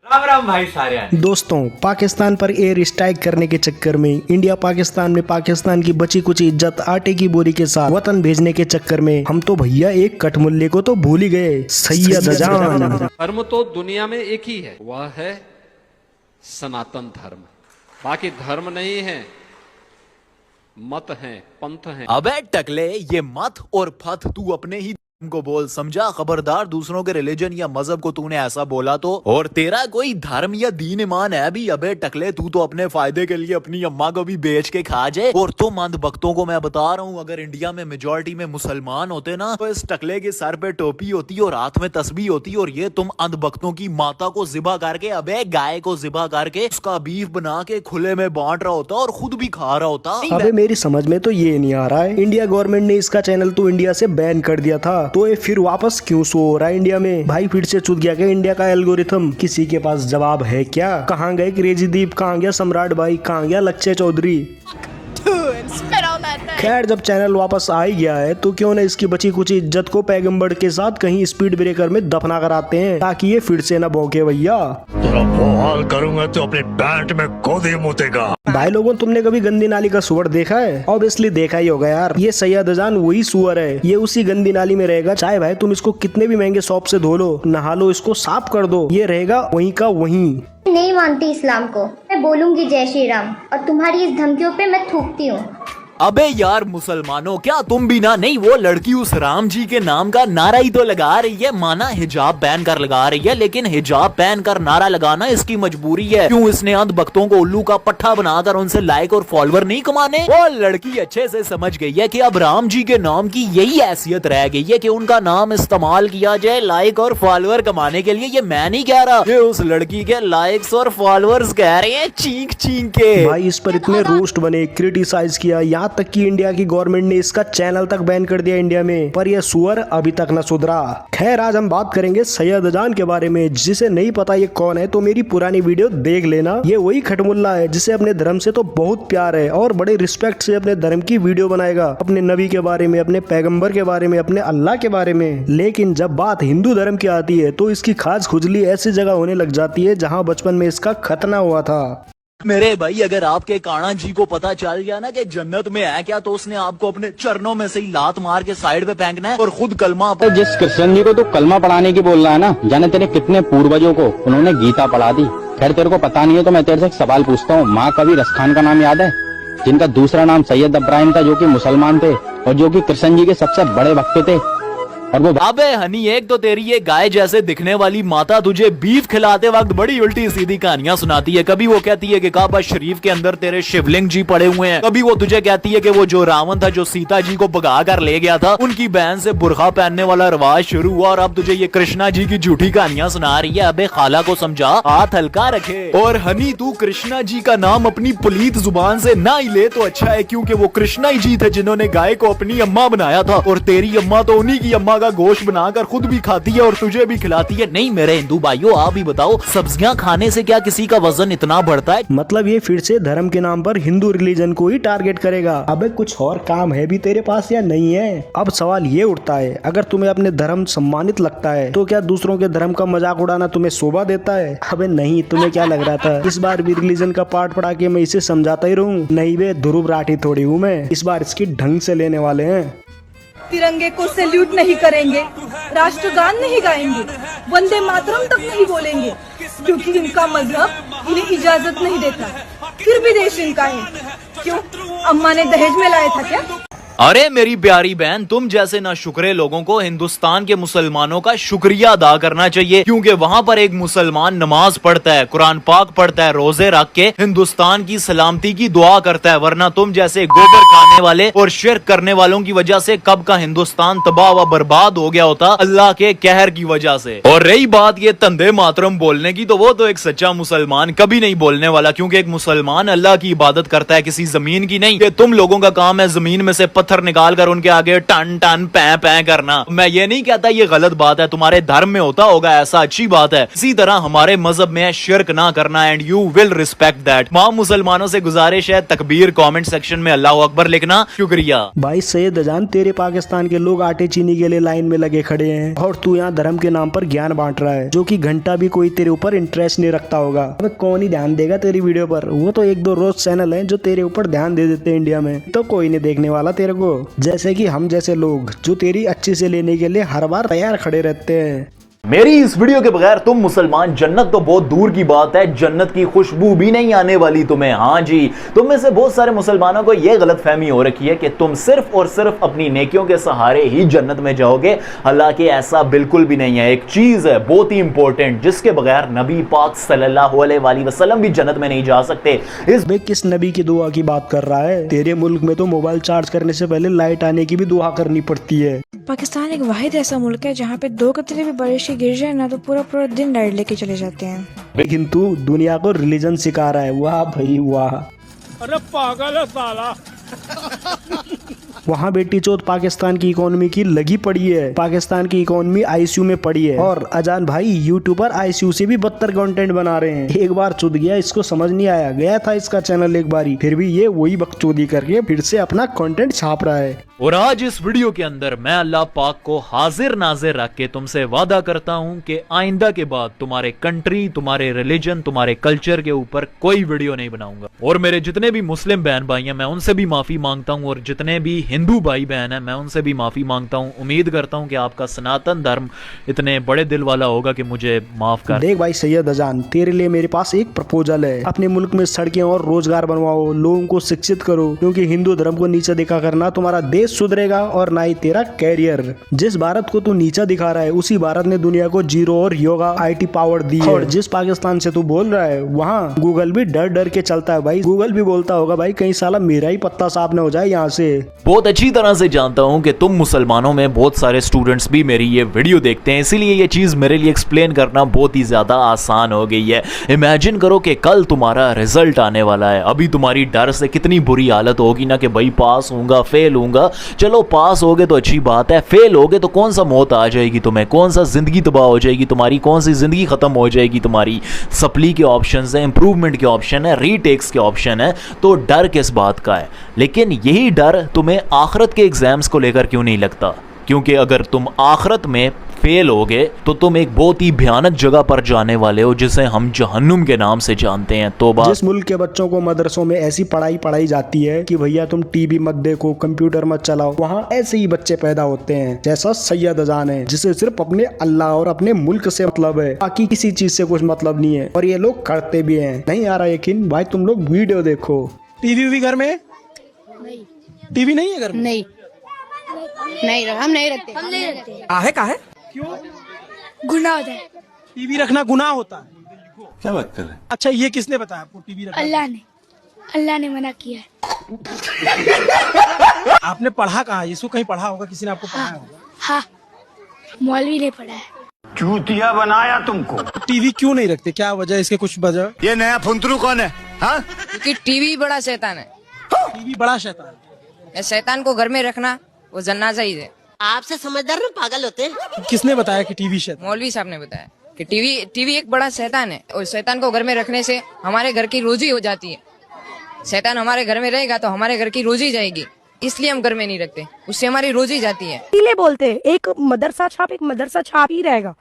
राम राम भाई सारे। दोस्तों, पाकिस्तान पर एयर स्ट्राइक करने के चक्कर में इंडिया पाकिस्तान में पाकिस्तान की बची कुछ इज्जत आटे की बोरी के साथ वतन भेजने के चक्कर में हम तो भैया एक कठमुल्ले को तो भूल ही गए, सैयद जान। धर्म तो दुनिया में एक ही है, वह है सनातन धर्म। बाकी धर्म नहीं है, मत है, पंथ है। अबे टकले, ये मत और फत तू अपने ही को बोल, समझा? खबरदार दूसरों के रिलीजन या मजहब को तूने ऐसा बोला तो, और तेरा कोई धर्म या दीन ईमान है भी? अबे टकले, तू तो अपने फायदे के लिए अपनी अम्मा को भी बेच के खा जाए। और तुम अंध भक्तों को मैं बता रहा हूँ, अगर इंडिया में मेजोरिटी में मुसलमान होते ना तो इस टकले के सर पे टोपी होती और हाथ में तस्बीह होती, और ये तुम अंध भक्तों की माता को जिबा करके, अबे गाय को जिबा करके उसका बीफ बना के खुले में बांट रहा होता और खुद भी खा रहा होता। अबे मेरी समझ में तो ये नहीं आ रहा है, इंडिया गवर्नमेंट ने इसका चैनल तो इंडिया से बैन कर दिया था, तो ये फिर वापस क्यों शो हो रहा है इंडिया में? भाई फिर से चूत गया क्या इंडिया का एल्गोरिथम? किसी के पास जवाब है क्या? कहाँ गए क्रेजी दीप, कहाँ गया सम्राट भाई, कहाँ गया लक्ष्य चौधरी? खैर, जब चैनल वापस आ ही गया है तो क्यों न इसकी बची कुछ इज्जत को पैगंबर के साथ कहीं स्पीड ब्रेकर में दफना कराते हैं, ताकि ये फिर से न भौंके भैया। तेरा वो हाल करूंगा तो अपने पैंट में गोदी मुतेगा। भाई लोगों, तुमने कभी गंदी नाली का सुअर देखा है? ऑब्वियसली देखा ही होगा यार, ये सैयद जान वही सुअर है। ये उसी गंदी नाली में रहेगा, चाहे भाई तुम इसको कितने भी महंगे शॉप से धो लो, नहा लो, इसको साफ कर दो, ये रहेगा वहीं का वहीं। नहीं मानती इस्लाम को, मैं बोलूंगी जय श्री राम, और तुम्हारी इस धमकियों पे मैं थूकती हूँ। अबे यार मुसलमानों, क्या तुम भी ना, नहीं वो लड़की उस राम जी के नाम का नारा ही तो लगा रही है। माना हिजाब पहन कर लगा रही है, लेकिन हिजाब पहन कर नारा लगाना इसकी मजबूरी है। क्यों इसने अंध भक्तों को उल्लू का पट्टा बनाकर उनसे लाइक और फॉलोवर नहीं कमाने? वो लड़की अच्छे से समझ गई है कि अब राम जी के नाम की यही हैसियत रह गई है कि उनका नाम इस्तेमाल किया जाए लाइक और फॉलोवर कमाने के लिए। ये मैं नहीं कह रहा, ये उस लड़की के लाइक्स और फॉलोअर्स कह रहे हैं चीख चीख के। भाई इस पर इतने रोस्ट बने, क्रिटिसाइज किया, यहाँ तक कि इंडिया की गवर्नमेंट ने इसका चैनल तक बैन कर दिया इंडिया में, पर यह सुअर अभी तक न सुधरा। खैर, आज हम बात करेंगे सैयद जान के बारे में। जिसे नहीं पता ये कौन है तो मेरी पुरानी वीडियो देख लेना। ये वही खटमुल्ला है जिसे अपने धर्म से तो बहुत प्यार है और बड़े रिस्पेक्ट से अपने धर्म की वीडियो बनाएगा, अपने नबी के बारे में, अपने पैगंबर के बारे में, अपने अल्लाह के बारे में। लेकिन जब बात हिंदू धर्म की आती है तो इसकी खास खुजली ऐसी जगह होने लग जाती है जहाँ बचपन में इसका खतना हुआ था। मेरे भाई, अगर आपके काना जी को पता चल गया ना कि जन्नत में है क्या, तो उसने आपको अपने चरणों में से ही लात मार के साइड पे फेंकना है और खुद कलमा। जिस कृष्ण जी को तो कलमा पढ़ाने की बोल रहा है ना, जाने तेरे कितने पूर्वजों को उन्होंने गीता पढ़ा दी। खैर तेरे को पता नहीं है तो मैं तेरे से एक सवाल पूछता हूँ, माँ कवि रसखान का नाम याद है? जिनका दूसरा नाम सैयद इब्राहिम था, जो कि मुसलमान थे और जो कि कृष्ण जी के सबसे बड़े भक्त थे। और वो अबे हनी, एक तो तेरी ये गाय जैसे दिखने वाली माता तुझे बीफ खिलाते वक्त बड़ी उल्टी सीधी कहानियां सुनाती है। कभी वो कहती है कि काबा शरीफ के अंदर तेरे शिवलिंग जी पड़े हुए हैं, कभी वो तुझे कहती है कि वो जो रावण था जो सीता जी को भगा कर ले गया था, उनकी बहन से बुरखा पहनने वाला रिवाज शुरू हुआ, और अब तुझे ये कृष्णा जी की झूठी कहानियां सुना रही है। अबे खाला को समझा, हाथ हल्का रखे। और हनी, तू कृष्णा जी का नाम अपनी पुलीत जुबान से ना ही ले तो अच्छा है, क्योंकि वो कृष्णा ही जी थे जिन्होंने गाय को अपनी अम्मा बनाया था, और तेरी अम्मा तो उन्हीं की अम्मा का गोश्त बनाकर खुद भी खाती है और तुझे भी खिलाती है। नहीं मेरे हिंदू भाइयों, आप भी बताओ, सब्जियां खाने से क्या किसी का वजन इतना बढ़ता है? मतलब ये फिर से धर्म के नाम पर हिंदू रिलीजन को ही टारगेट करेगा। अबे कुछ और काम है भी तेरे पास या नहीं है? अब सवाल ये उठता है, अगर तुम्हें अपने धर्म सम्मानित लगता है तो क्या दूसरों के धर्म का मजाक उड़ाना तुम्हें शोभा देता है? अबे नहीं, तुम्हें क्या लग रहा था इस बार भी रिलीजन का पाठ पढ़ा के मैं इसे समझाता ही रहूं? नहीं बे, ध्रुव राठी थोड़ी हूँ मैं, इस बार इसकी ढंग से लेने वाले हैं। तिरंगे को सैल्यूट नहीं करेंगे, राष्ट्रगान नहीं गाएंगे, वंदे मातरम तक नहीं बोलेंगे, क्योंकि इनका मजहब इन्हें इजाजत नहीं देता। फिर भी देश इनका है। क्यों, अम्मा ने दहेज में लाया था क्या? अरे मेरी प्यारी बहन, तुम जैसे ना शुक्रे लोगों को हिंदुस्तान के मुसलमानों का शुक्रिया अदा करना चाहिए, क्योंकि वहाँ पर एक मुसलमान नमाज पढ़ता है, कुरान पाक पढ़ता है, रोजे रख के हिंदुस्तान की सलामती की दुआ करता है। वरना तुम जैसे गोबर खाने वाले और शिर्क करने वालों की वजह से कब का हिंदुस्तान तबाह व बर्बाद हो गया होता, अल्लाह के कहर की वजह से। और रही बात ये तंदे मातरम बोलने की, तो वो तो एक सच्चा मुसलमान कभी नहीं बोलने वाला, क्योंकि एक मुसलमान अल्लाह की इबादत करता है, किसी जमीन की नहीं। तुम लोगों का काम है जमीन में से पत्थर निकाल कर उनके आगे टन टन पै पै करना। मैं ये नहीं कहता ये गलत बात है, तुम्हारे धर्म में होता होगा ऐसा, अच्छी बात है। इसी तरह हमारे मजहब में है शिर्क ना करना, and you will respect that. मां मुसलमानों से गुजारिश है तकबीर कमेंट सेक्शन में अल्लाह अकबर लिखना। शुक्रिया। भाई सैयद अजान, तेरे पाकिस्तान के लोग आटे चीनी के लिए लाइन में लगे खड़े हैं और तू यहाँ धर्म के नाम पर ज्ञान बांट रहा है, जो कि घंटा भी कोई तेरे ऊपर इंटरेस्ट नहीं रखता होगा। अब कौन ही ध्यान देगा तेरी वीडियो पर? वो तो एक दो रोज चैनल हैं जो तेरे ऊपर ध्यान दे देते हैं इंडिया में, तो कोई नहीं देखने वाला तेरे को। जैसे कि हम जैसे लोग जो तेरी अच्छी से लेने के लिए हर बार तैयार खड़े रहते हैं। मेरी इस वीडियो के बगैर तुम मुसलमान, जन्नत तो बहुत दूर की बात है, जन्नत की खुशबू भी नहीं आने वाली तुम्हें। हाँ जी, तुम में से बहुत सारे मुसलमानों को यह गलतफहमी हो रखी है कि तुम सिर्फ और सिर्फ अपनी नेकियों के सहारे ही जन्नत में जाओगे। हालांकि ऐसा बिल्कुल भी नहीं है। एक चीज है बहुत ही इंपॉर्टेंट, जिसके बगैर नबी पाक सल्लल्लाहु अलैहि वसल्लम भी जन्नत में नहीं जा सकते। इस बे किस नबी की दुआ की बात कर रहा है? तेरे मुल्क में तो मोबाइल चार्ज करने से पहले लाइट आने की भी दुआ करनी पड़ती है। पाकिस्तान एक वाहिद ऐसा मुल्क है जहाँ पे 2 कतरे भी बारिश की गिर जाए ना तो पूरा दिन लाइट लेके चले जाते हैं। लेकिन तू दुनिया को रिलीजन सिखा रहा है, वाह भाई वाह। अरे पागल है साला। वहाँ बेटी चौथ पाकिस्तान की इकोनॉमी की लगी पड़ी है। पाकिस्तान की इकोनॉमी आईसीयू में पड़ी है और अजान भाई यूट्यूबर आईसीयू से भी बदतर कंटेंट बना रहे हैं। एक बार चुद गया, इसको समझ नहीं आया, गया था इसका चैनल एक बारी, फिर भी ये वही बकचोदी करके फिर से अपना कंटेंट छाप रहा है। और आज इस वीडियो के अंदर मैं अल्लाह पाक को हाजिर नाजिर रख के तुमसे वादा करता हूं कि आइंदा के बाद तुम्हारे कंट्री, तुम्हारे रिलीजन, तुम्हारे कल्चर के ऊपर कोई वीडियो नहीं बनाऊंगा। और मेरे जितने भी मुस्लिम बहन भाई हैं मैं उनसे भी माफी मांगता हूं, और जितने भी हिंदू भाई बहन हैं मैं उनसे भी माफी मांगता हूं। उम्मीद करता हूं कि आपका सनातन धर्म इतने बड़े दिल वाला होगा कि मुझे माफ कर। देख भाई सैयद अजान, तेरे लिए मेरे पास एक प्रपोजल है। अपने मुल्क में सड़कें और रोजगार बनवाओ, लोगों को शिक्षित करो, क्योंकि हिंदू धर्म को नीचे दिखा करना तुम्हारा देश सुधरेगा और ना ही तेरा कैरियर। जिस भारत को तू नीचा दिखा रहा है उसी भारत ने दुनिया को जीरो और योगा आईटी पावर दी है। और जिस पाकिस्तान से तू बोल रहा है वहाँ गूगल भी डर डर के चलता है भाई। गूगल भी बोलता होगा भाई कहीं साला मेरा ही पत्ता साफ न हो जाए यहाँ से। बहुत अच्छी तरह से जानता हूं कि तुम मुसलमानों में बहुत सारे स्टूडेंट्स भी मेरी ये वीडियो देखते हैं, इसीलिए ये चीज मेरे लिए एक्सप्लेन करना बहुत ही ज्यादा आसान हो गई है। इमेजिन करो कि कल तुम्हारा रिजल्ट आने वाला है। अभी तुम्हारी डर से कितनी बुरी हालत होगी ना कि भाई पास होऊंगा फेल होऊंगा। चलो पास होगे तो अच्छी बात है, फेल होगे तो कौन सा मौत आ जाएगी तुम्हें, कौन सा जिंदगी तबाह हो जाएगी तुम्हारी, कौन सी जिंदगी खत्म हो जाएगी तुम्हारी। सप्ली के ऑप्शंस हैं, इंप्रूवमेंट के ऑप्शन है, रीटेक्स के ऑप्शन है, तो डर किस बात का है। लेकिन यही डर तुम्हें आखिरत के एग्जाम्स को लेकर क्यों नहीं लगता? क्योंकि अगर तुम आखिरत में फेल होगे तो तुम एक बहुत ही भयानक जगह पर जाने वाले हो जिसे हम जहन्नुम के नाम से जानते हैं। तो जिस मुल्क के बच्चों को मदरसों में ऐसी पढ़ाई जाती है कि भैया तुम टीवी मत देखो, कंप्यूटर मत चलाओ, वहाँ ऐसे ही बच्चे पैदा होते हैं जैसा सैयद अजान है, जिसे सिर्फ अपने अल्लाह और अपने मुल्क से मतलब है, बाकी किसी चीज से कुछ मतलब नहीं है। और ये लोग करते भी हैं। नहीं आ रहा यकीन? भाई तुम लोग वीडियो देखो। टीवी भी घर में नहीं? टीवी नहीं है घर में? नहीं, हम नहीं रखते। काहे? क्यों? गुनाह होता है। टीवी रखना गुनाह होता है? क्या बात कर रहे हैं? अच्छा ये किसने बताया आपको टीवी रखना? अल्लाह ने मना किया है। आपने पढ़ा कहाँ? इसको कहीं पढ़ा होगा, किसी ने आपको पढ़ाया होगा? हाँ, मौलवी ने पढ़ा है। चूतिया बनाया तुमको। टीवी क्यों नहीं रखते? क्या वजह? इसके कुछ वजह? ये नया फुंतरू कौन है? हाँ? क्योंकि टीवी बड़ा शैतान है। टीवी बड़ा शैतान है। शैतान को घर में रखना वो जन्नाजा ही है। आपसे समझदार ना पागल होते हैं। किसने बताया कि टीवी शैतान? मौलवी साहब ने बताया कि टीवी एक बड़ा शैतान है, और शैतान को घर में रखने से हमारे घर की रोजी हो जाती है। शैतान हमारे घर में रहेगा तो हमारे घर की रोजी जाएगी, इसलिए हम घर में नहीं रखते, उससे हमारी रोजी जाती है। इसीलिए बोलते हैं एक मदरसा छाप ही रहेगा।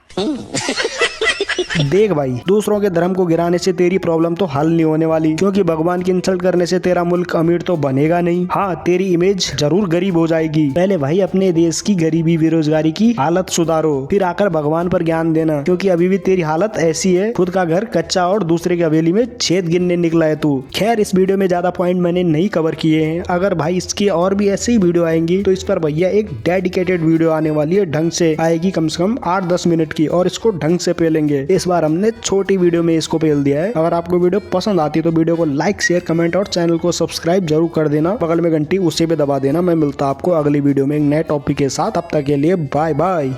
देख भाई, दूसरों के धर्म को गिराने से तेरी प्रॉब्लम तो हल नहीं होने वाली, क्योंकि भगवान की इंसल्ट करने से तेरा मुल्क अमीर तो बनेगा नहीं। हाँ, तेरी इमेज जरूर गरीब हो जाएगी। पहले भाई अपने देश की गरीबी बेरोजगारी की हालत सुधारो, फिर आकर भगवान पर ज्ञान देना, क्योंकि अभी भी तेरी हालत ऐसी है, खुद का घर कच्चा और दूसरे की हवेली में छेद गिनने निकला है तू। खैर, इस वीडियो में ज्यादा पॉइंट मैंने नहीं कवर किए हैं। अगर भाई इसकी और भी ऐसे ही वीडियो आएंगी तो इस पर भैया एक डेडिकेटेड वीडियो आने वाली है, ढंग से आएगी, कम से कम 8-10 मिनट की, और इसको ढंग से पेलेंगे। इस बार हमने छोटी वीडियो में इसको पेल दिया है। अगर आपको वीडियो पसंद आती है तो वीडियो को लाइक, शेयर, कमेंट और चैनल को सब्सक्राइब जरूर कर देना। बगल में घंटी उसे भी दबा देना। मैं मिलता आपको अगली वीडियो में एक नए टॉपिक के साथ। अब तक के लिए बाय बाय।